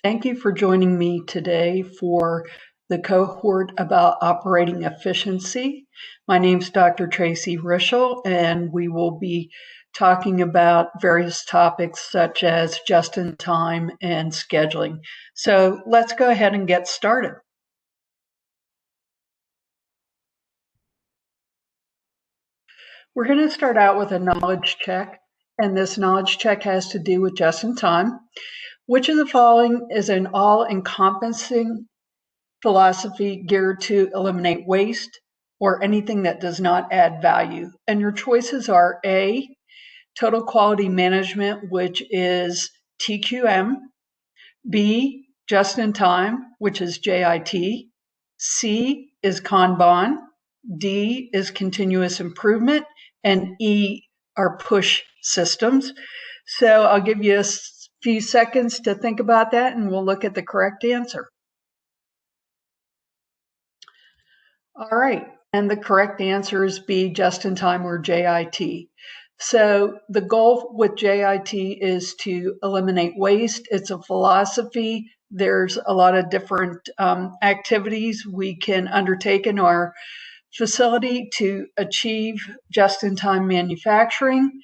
Thank you for joining me today for the cohort about operating efficiency. My name is Dr. Tracy Rishel, and we will be talking about various topics such as just-in-time and scheduling. So let's go ahead and get started. We're going to start out with a knowledge check, and this knowledge check has to do with just-in-time. Which of the following is an all-encompassing philosophy geared to eliminate waste or anything that does not add value? And your choices are A, total quality management, which is TQM, B, just in time, which is JIT, C is Kanban, D is continuous improvement, and E are push systems. So I'll give you a few seconds to think about that, and we'll look at the correct answer. All right, and the correct answer is B, just in time, or JIT. So the goal with JIT is to eliminate waste. It's a philosophy. There's a lot of different activities we can undertake in our facility to achieve just-in-time manufacturing.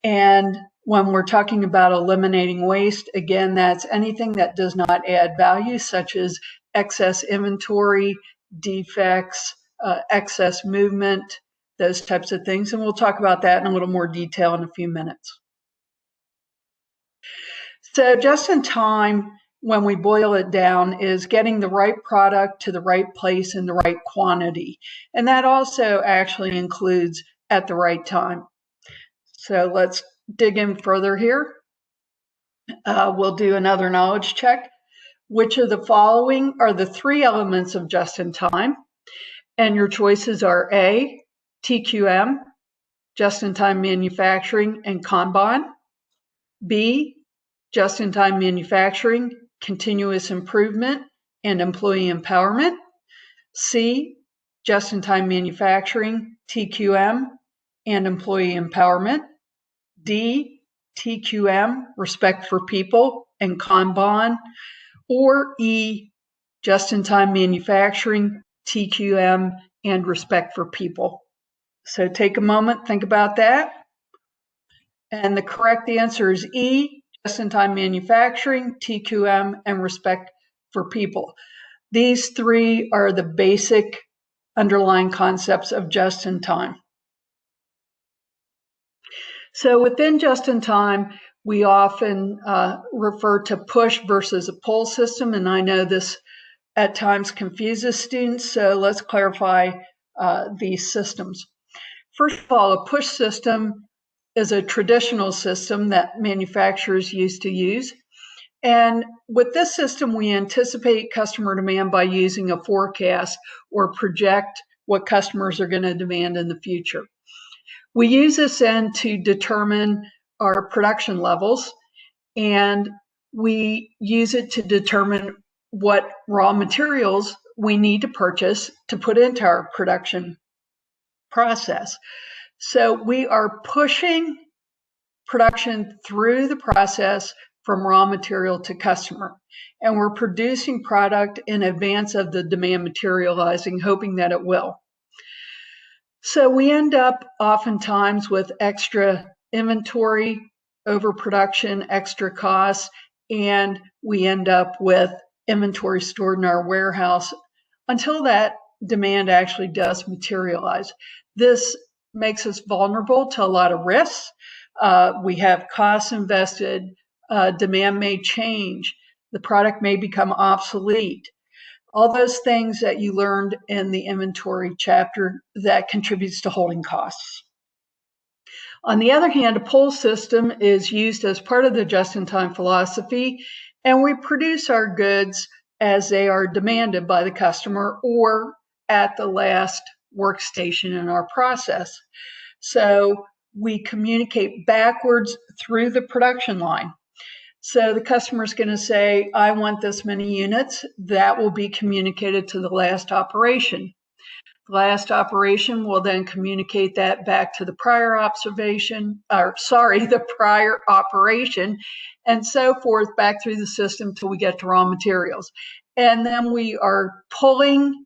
And when we're talking about eliminating waste, again, that's anything that does not add value, such as excess inventory, defects, excess movement, those types of things. And we'll talk about that in a little more detail in a few minutes. So just in time, when we boil it down, is getting the right product to the right place in the right quantity. And that also actually includes at the right time. So let's dig in further here. We'll do another knowledge check. Which of the following are the three elements of just-in-time? And your choices are A, TQM, just-in-time manufacturing, and Kanban. B, just-in-time manufacturing, continuous improvement, and employee empowerment. C, just-in-time manufacturing, TQM, and employee empowerment. D, TQM, respect for people, and Kanban. Or E, just-in-time manufacturing, TQM, and respect for people. So take a moment, think about that. And the correct answer is E, just-in-time manufacturing, TQM, and respect for people. These three are the basic underlying concepts of just-in-time. So within just-in-time, we often refer to push versus a pull system, and I know this at times confuses students, so let's clarify these systems. First of all, a push system is a traditional system that manufacturers used to use. And with this system, we anticipate customer demand by using a forecast or project what customers are going to demand in the future. We use this then to determine our production levels, and we use it to determine what raw materials we need to purchase to put into our production process. So we are pushing production through the process from raw material to customer, and we're producing product in advance of the demand materializing, hoping that it will. So we end up oftentimes with extra inventory, overproduction, extra costs, and we end up with inventory stored in our warehouse until that demand actually does materialize. This makes us vulnerable to a lot of risks. We have costs invested, demand may change, the product may become obsolete. All those things that you learned in the inventory chapter that contributes to holding costs. On the other hand, a pull system is used as part of the just-in-time philosophy, and we produce our goods as they are demanded by the customer or at the last workstation in our process. So we communicate backwards through the production line. So the customer is going to say, I want this many units. That will be communicated to the last operation. The last operation will then communicate that back to the prior the prior operation, and so forth back through the system till we get to raw materials. And then we are pulling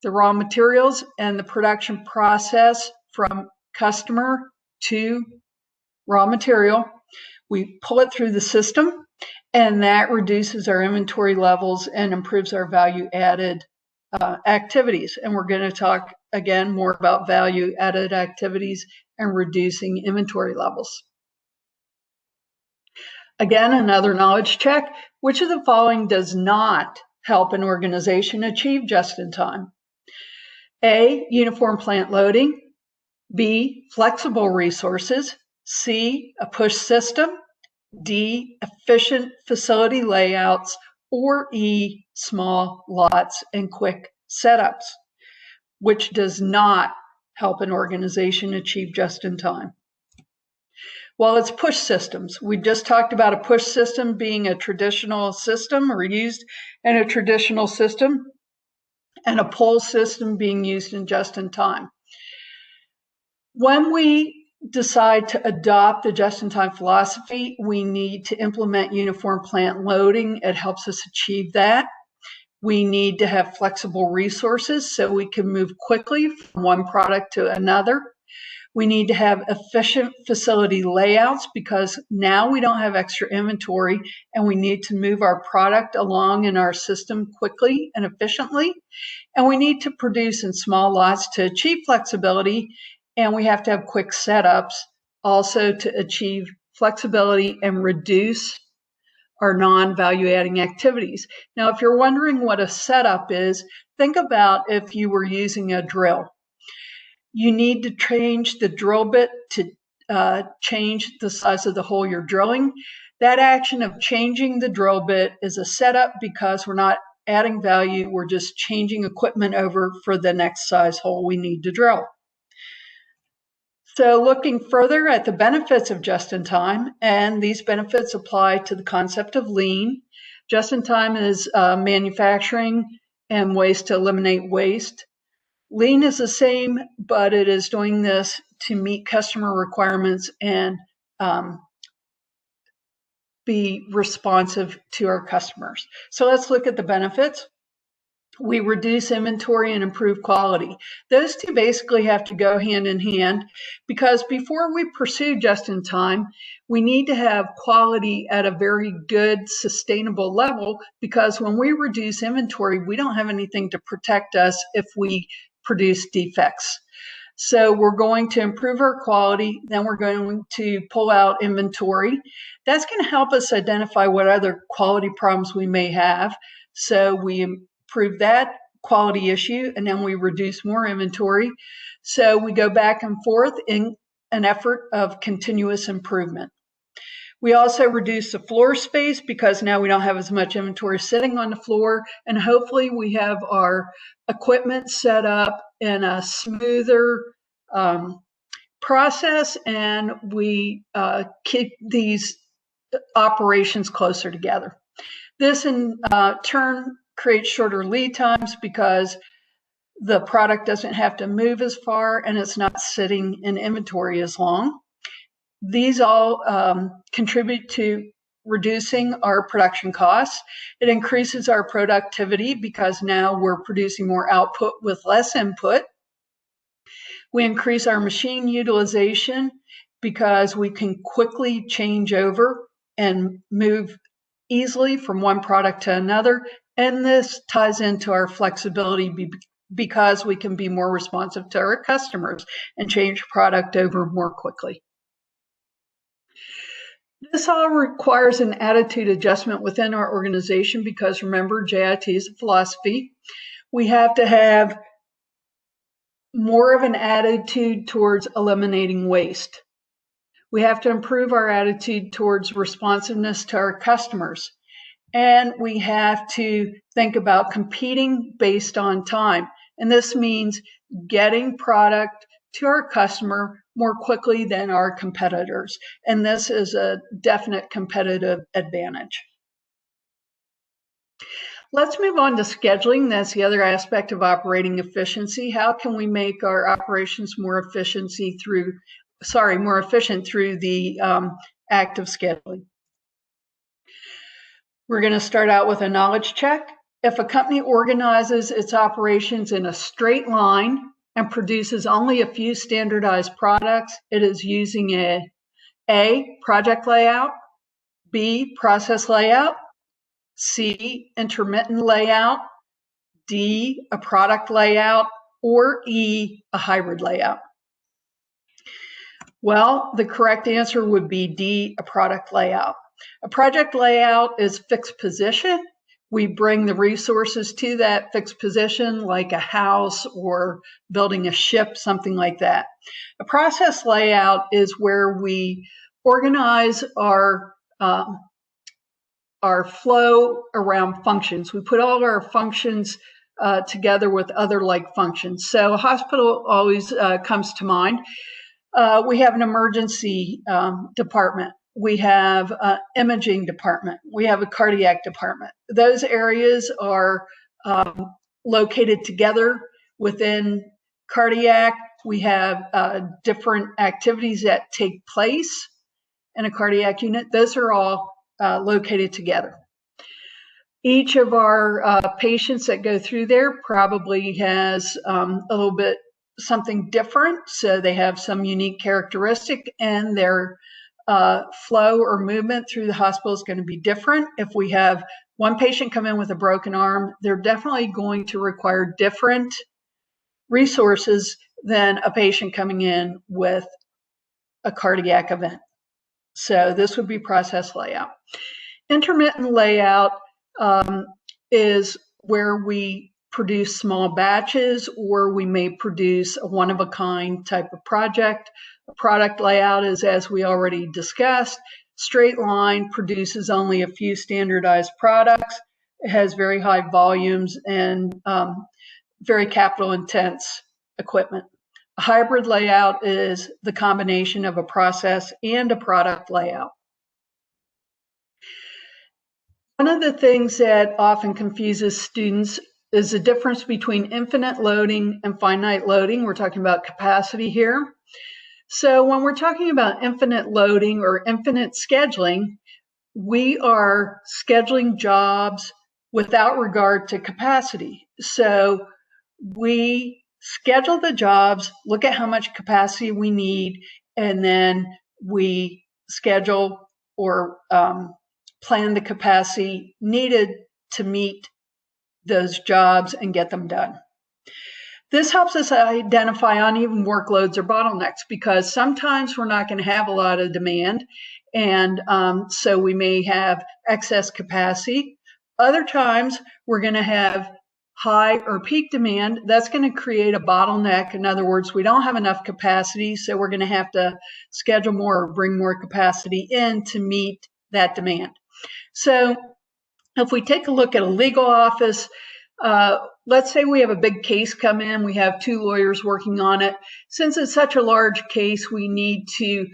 the raw materials and the production process from customer to raw material. We pull it through the system, and that reduces our inventory levels and improves our value added activities. And we're going to talk again more about value added activities and reducing inventory levels. Again, another knowledge check. Which of the following does not help an organization achieve just in time? A, uniform plant loading. B, flexible resources. C, a push system. D, efficient facility layouts. Or E, small lots and quick setups. Which does not help an organization achieve just in time? Well, it's push systems. We just talked about a push system being a traditional system or used in a traditional system, and a pull system being used in just in time. When we decide to adopt the just-in-time philosophy, we need to implement uniform plant loading. It helps us achieve that. We need to have flexible resources so we can move quickly from one product to another. We need to have efficient facility layouts because now we don't have extra inventory and we need to move our product along in our system quickly and efficiently. And we need to produce in small lots to achieve flexibility, and we have to have quick setups also to achieve flexibility and reduce our non-value adding activities. Now, if you're wondering what a setup is, think about if you were using a drill. You need to change the drill bit to change the size of the hole you're drilling. That action of changing the drill bit is a setup because we're not adding value, we're just changing equipment over for the next size hole we need to drill. So looking further at the benefits of just-in-time, and these benefits apply to the concept of lean. Just-in-time is manufacturing and ways to eliminate waste. Lean is the same, but it is doing this to meet customer requirements and be responsive to our customers. So let's look at the benefits. We reduce inventory and improve quality. Those two basically have to go hand in hand because before we pursue just-in-time, we need to have quality at a very good, sustainable level because when we reduce inventory, we don't have anything to protect us if we produce defects. So we're going to improve our quality, then we're going to pull out inventory. That's going to help us identify what other quality problems we may have. So we improve that quality issue, and then we reduce more inventory. So we go back and forth in an effort of continuous improvement. We also reduce the floor space because now we don't have as much inventory sitting on the floor, and hopefully we have our equipment set up in a smoother process, and we keep these operations closer together. This in turn creates shorter lead times because the product doesn't have to move as far and it's not sitting in inventory as long. These all contribute to reducing our production costs. It increases our productivity because now we're producing more output with less input. We increase our machine utilization because we can quickly change over and move easily from one product to another. And this ties into our flexibility because we can be more responsive to our customers and change product over more quickly. This all requires an attitude adjustment within our organization because remember, JIT is a philosophy. We have to have more of an attitude towards eliminating waste. We have to improve our attitude towards responsiveness to our customers. And we have to think about competing based on time. And this means getting product to our customer more quickly than our competitors. And this is a definite competitive advantage. Let's move on to scheduling. That's the other aspect of operating efficiency. How can we make our operations more efficient through the act of scheduling? We're going to start out with a knowledge check. If a company organizes its operations in a straight line and produces only a few standardized products, it is using A, project layout, B, process layout, C, intermittent layout, D, a product layout, or E, a hybrid layout. Well, the correct answer would be D, a product layout. A project layout is fixed position. We bring the resources to that fixed position, like a house or building a ship, something like that. A process layout is where we organize our flow around functions. We put all of our functions together with other like functions. So a hospital always comes to mind. We have an emergency department. We have an imaging department. We have a cardiac department. Those areas are located together within cardiac. We have different activities that take place in a cardiac unit. Those are all located together. Each of our patients that go through there probably has a little bit something different. So they have some unique characteristic, and their flow or movement through the hospital is going to be different. If we have one patient come in with a broken arm, they're definitely going to require different resources than a patient coming in with a cardiac event. So this would be process layout. Intermittent layout is where we produce small batches, or we may produce a one-of-a-kind type of project. A product layout is, as we already discussed, straight line, produces only a few standardized products. It has very high volumes and very capital-intense equipment. A hybrid layout is the combination of a process and a product layout. One of the things that often confuses students is the difference between infinite loading and finite loading. We're talking about capacity here. So when we're talking about infinite loading or infinite scheduling, we are scheduling jobs without regard to capacity. So we schedule the jobs, look at how much capacity we need, and then we schedule or plan the capacity needed to meet those jobs and get them done. This helps us identify uneven workloads or bottlenecks, because sometimes we're not going to have a lot of demand, and so we may have excess capacity. Other times we're going to have high or peak demand. That's going to create a bottleneck. In other words, we don't have enough capacity, so we're going to have to schedule more or bring more capacity in to meet that demand. So if we take a look at a legal office, let's say we have a big case come in, we have 2 lawyers working on it. Since it's such a large case, we need to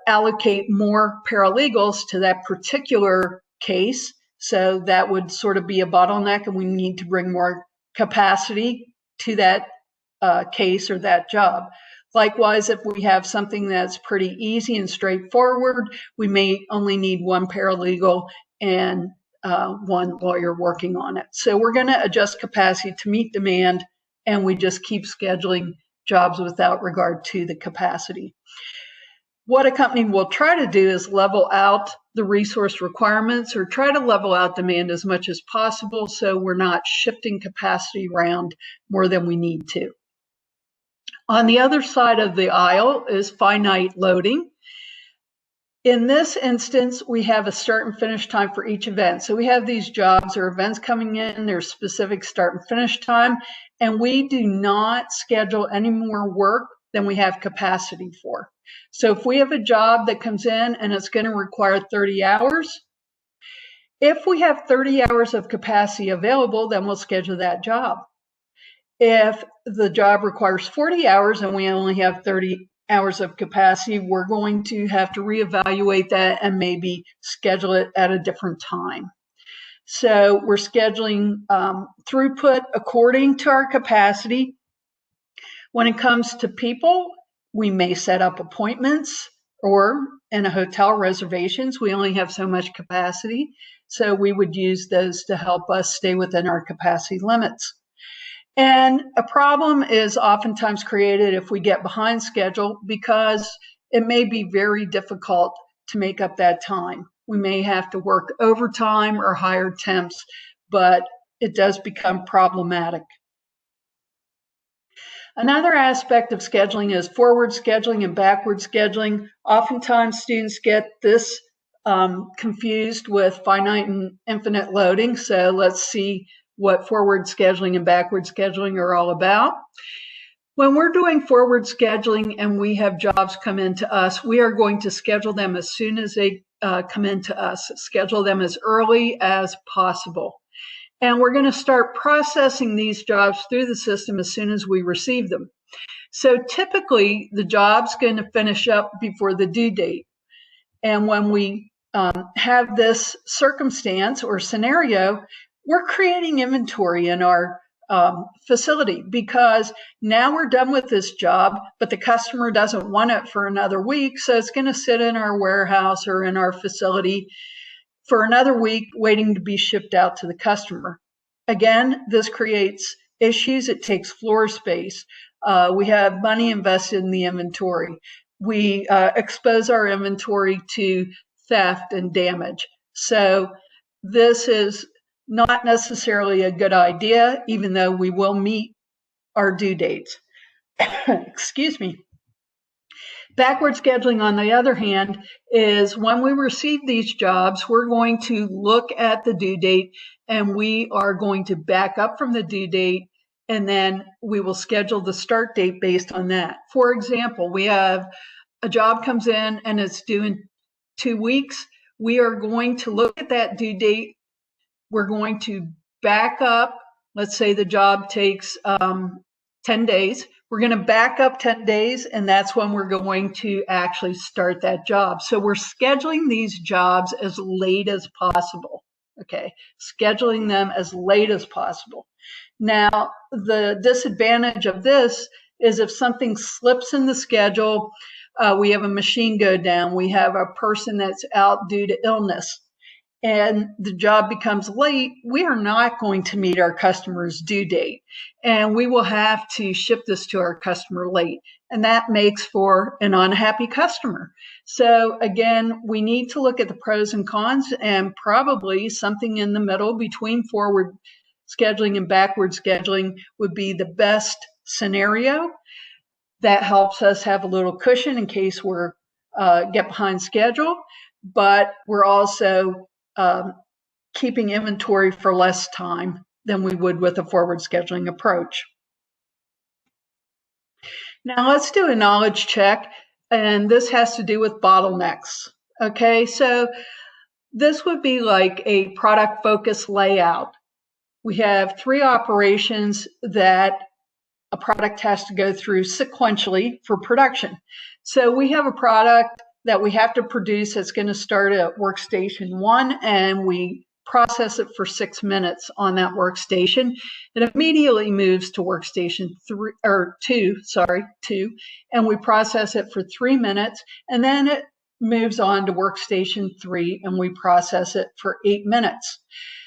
allocate more paralegals to that particular case. So that would sort of be a bottleneck, and we need to bring more capacity to that case or that job. Likewise, if we have something that's pretty easy and straightforward, we may only need 1 paralegal and 1 lawyer working on it. So we're going to adjust capacity to meet demand, and we just keep scheduling jobs without regard to the capacity. What a company will try to do is level out the resource requirements, or try to level out demand as much as possible, so we're not shifting capacity around more than we need to. On the other side of the aisle is finite loading. In this instance, we have a start and finish time for each event. So we have these jobs or events coming in, there's specific start and finish time, and we do not schedule any more work than we have capacity for. So if we have a job that comes in and it's going to require 30 hours, if we have 30 hours of capacity available, then we'll schedule that job. If the job requires 40 hours and we only have 30 hours of capacity, we're going to have to reevaluate that and maybe schedule it at a different time. So we're scheduling throughput according to our capacity. When it comes to people, we may set up appointments, or in a hotel reservations, we only have so much capacity. So we would use those to help us stay within our capacity limits. And a problem is oftentimes created if we get behind schedule, because it may be very difficult to make up that time. We may have to work overtime or hire temps, but it does become problematic. Another aspect of scheduling is forward scheduling and backward scheduling. Oftentimes students get this confused with finite and infinite loading. So let's see what forward scheduling and backward scheduling are all about. When we're doing forward scheduling and we have jobs come into us, we are going to schedule them as soon as they come into us, schedule them as early as possible. And we're going to start processing these jobs through the system as soon as we receive them. So typically, the job's going to finish up before the due date. And when we have this circumstance or scenario, we're creating inventory in our facility, because now we're done with this job, but the customer doesn't want it for another week. So it's going to sit in our warehouse or in our facility for another week, waiting to be shipped out to the customer. Again, this creates issues. It takes floor space. We have money invested in the inventory. We expose our inventory to theft and damage. So this is not necessarily a good idea, even though we will meet our due dates. Excuse me. Backward scheduling, on the other hand, is when we receive these jobs, we're going to look at the due date and we are going to back up from the due date, and then we will schedule the start date based on that. For example, we have a job comes in and it's due in 2 weeks. We are going to look at that due date. We're going to back up. Let's say the job takes 10 days. We're going to back up 10 days, and that's when we're going to actually start that job. So we're scheduling these jobs as late as possible, okay? Scheduling them as late as possible. Now, the disadvantage of this is if something slips in the schedule, we have a machine go down, we have a person that's out due to illness, and the job becomes late, we are not going to meet our customer's due date. And we will have to ship this to our customer late. And that makes for an unhappy customer. So again, we need to look at the pros and cons, and probably something in the middle between forward scheduling and backward scheduling would be the best scenario. That helps us have a little cushion in case we're get behind schedule, but we're also keeping inventory for less time than we would with a forward scheduling approach. Now let's do a knowledge check, and this has to do with bottlenecks. Okay, so this would be like a product focus layout. We have 3 operations that a product has to go through sequentially for production. So we have a product that we have to produce that's going to start at workstation 1, and we process it for 6 minutes on that workstation. It immediately moves to workstation 2, and we process it for 3 minutes, and then it moves on to workstation 3, and we process it for 8 minutes.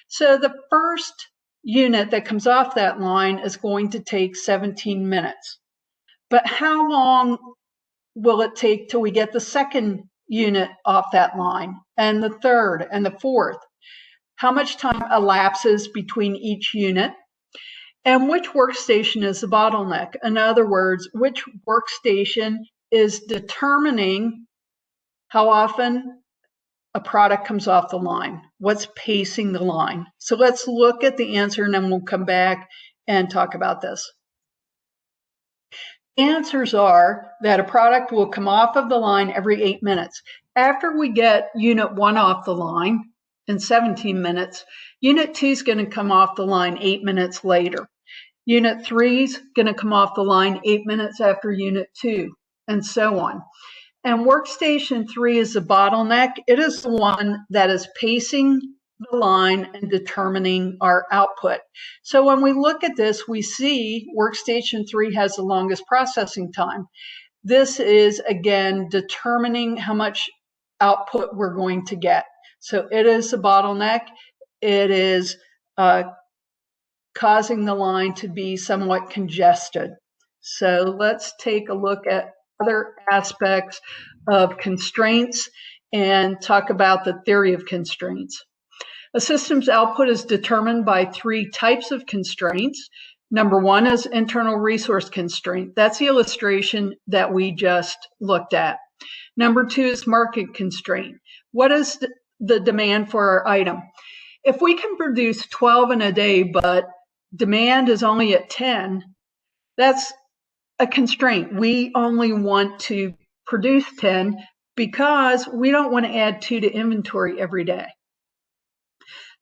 So the first unit that comes off that line is going to take 17 minutes. But how long will it take till we get the second unit off that line, and the third, and the fourth? How much time elapses between each unit? And which workstation is the bottleneck? In other words, which workstation is determining how often a product comes off the line? What's pacing the line? So let's look at the answer, and then we'll come back and talk about this. Answers are that a product will come off of the line every 8 minutes. After we get unit 1 off the line in 17 minutes, unit 2 is going to come off the line 8 minutes later. Unit 3 is going to come off the line 8 minutes after unit 2, and so on. And workstation 3 is the bottleneck. It is the one that is pacing the line and determining our output. So when we look at this, we see workstation 3 has the longest processing time. This is, again, determining how much output we're going to get. So it is a bottleneck. It is causing the line to be somewhat congested. So let's take a look at other aspects of constraints and talk about the theory of constraints. A system's output is determined by three types of constraints. Number one is internal resource constraint. That's the illustration that we just looked at. Number two is market constraint. What is the demand for our item? If we can produce 12 in a day, but demand is only at 10, that's a constraint. We only want to produce 10 because we don't want to add 2 to inventory every day.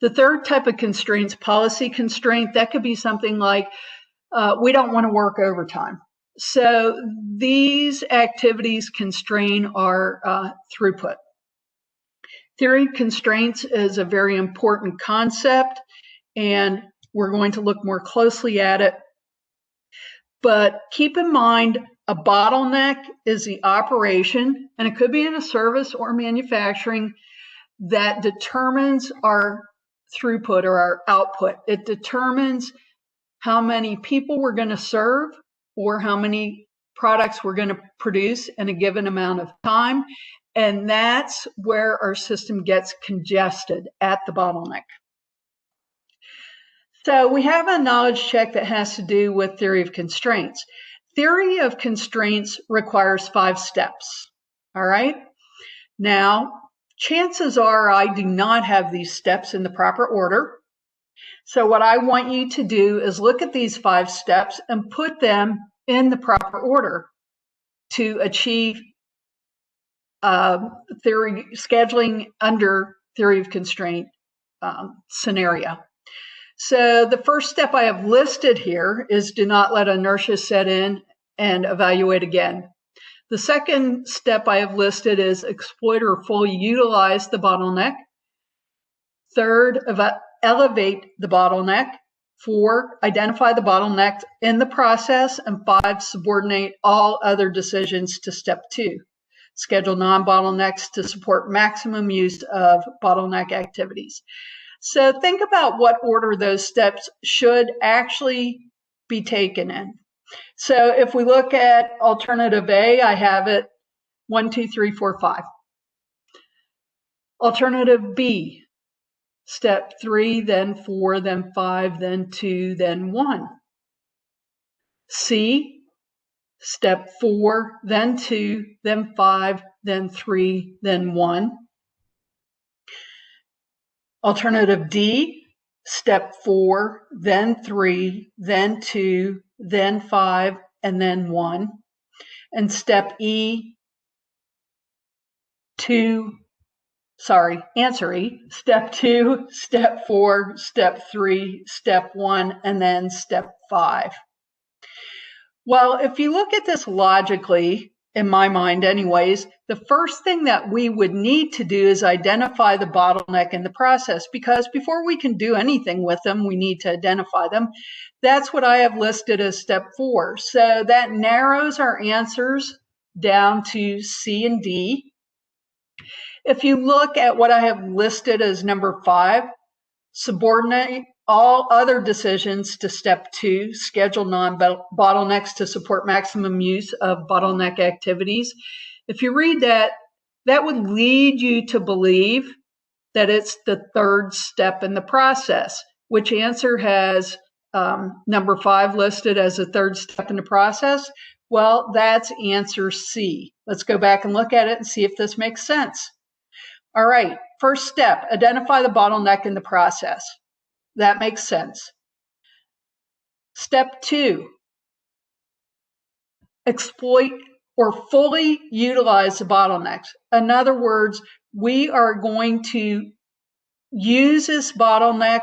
The third type of constraint is policy constraint. That could be something like we don't want to work overtime. So these activities constrain our throughput. Theory of constraints is a very important concept, and we're going to look more closely at it. But keep in mind, a bottleneck is the operation, and it could be in a service or manufacturing, that determines our throughput or our output. It determines how many people we're going to serve or how many products we're going to produce in a given amount of time. And that's where our system gets congested, at the bottleneck. So we have a knowledge check that has to do with theory of constraints. Theory of constraints requires 5 steps. All right. Now, chances are I do not have these steps in the proper order. So what I want you to do is look at these 5 steps and put them in the proper order to achieve theory scheduling under theory of constraint scenario. So the first step I have listed here is do not let inertia set in and evaluate again. The second step I have listed is exploit or fully utilize the bottleneck. Third, elevate the bottleneck. 4, identify the bottleneck in the process. And 5, subordinate all other decisions to step 2. Schedule non-bottlenecks to support maximum use of bottleneck activities. So think about what order those steps should actually be taken in. So if we look at alternative A, I have it 1, 2, 3, 4, 5. Alternative B, step 3, then 4, then 5, then 2, then 1. C, step 4, then 2, then 5, then 3, then 1. Alternative D, step 4, then 3, then 2, then 5, and then 1. And step E, answer E, step 2, step 4, step 3, step 1, and then step 5. Well, if you look at this logically, in my mind anyways, the first thing that we would need to do is identify the bottleneck in the process, because before we can do anything with them, we need to identify them. That's what I have listed as step 4. So that narrows our answers down to C and D. If you look at what I have listed as number 5, subordinate all other decisions to step 2, schedule non-bottlenecks to support maximum use of bottleneck activities. If you read that, that would lead you to believe that it's the third step in the process. Which answer has number 5 listed as a third step in the process? Well, that's answer C. Let's go back and look at it and see if this makes sense. All right, first step, identify the bottleneck in the process. That makes sense. Step 2, exploit or fully utilize the bottlenecks. In other words, we are going to use this bottleneck,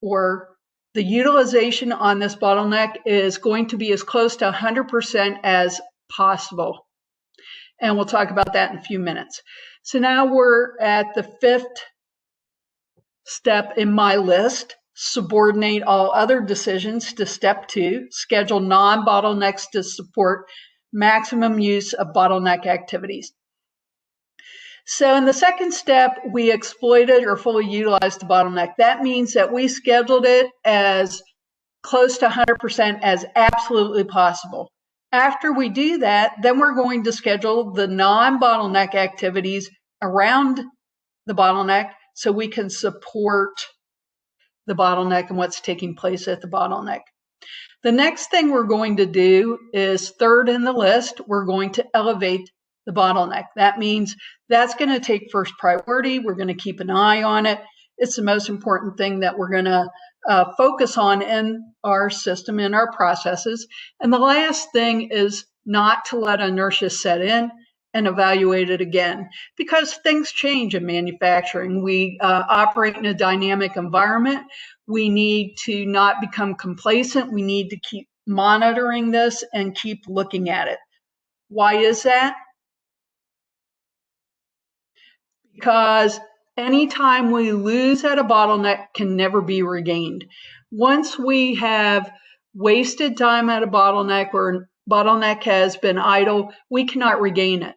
or the utilization on this bottleneck is going to be as close to 100% as possible. And we'll talk about that in a few minutes. So now we're at the 5th step in my list, subordinate all other decisions to step 2, schedule non-bottlenecks to support maximum use of bottleneck activities. So in the second step, we exploited or fully utilized the bottleneck. That means that we scheduled it as close to 100% as absolutely possible. After we do that, then we're going to schedule the non-bottleneck activities around the bottleneck so we can support the bottleneck and what's taking place at the bottleneck. The next thing we're going to do is third in the list, we're going to elevate the bottleneck. That means that's going to take first priority. We're going to keep an eye on it. It's the most important thing that we're going to focus on in our system, in our processes. And the last thing is not to let inertia set in and evaluate it again, because things change in manufacturing. We operate in a dynamic environment. We need to not become complacent. We need to keep monitoring this and keep looking at it. Why is that? Because anytime we lose at a bottleneck can never be regained. Once we have wasted time at a bottleneck or bottleneck has been idle, we cannot regain it.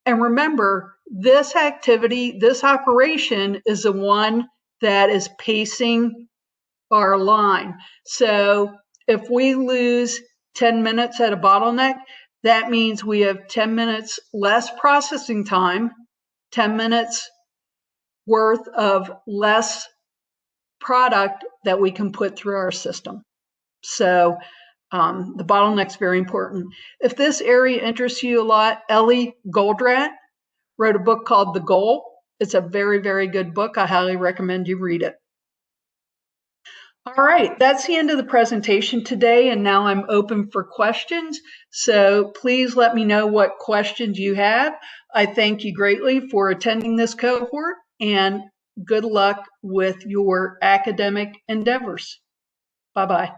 And remember, this activity, this operation is the one that is pacing our line. So if we lose 10 minutes at a bottleneck, that means we have 10 minutes less processing time, 10 minutes worth of less product that we can put through our system. So the bottleneck's very important. If this area interests you a lot, Ellie Goldratt wrote a book called The Goal. It's a very, very good book. I highly recommend you read it. All right, that's the end of the presentation today, and now I'm open for questions. So please let me know what questions you have. I thank you greatly for attending this cohort, and good luck with your academic endeavors. Bye-bye.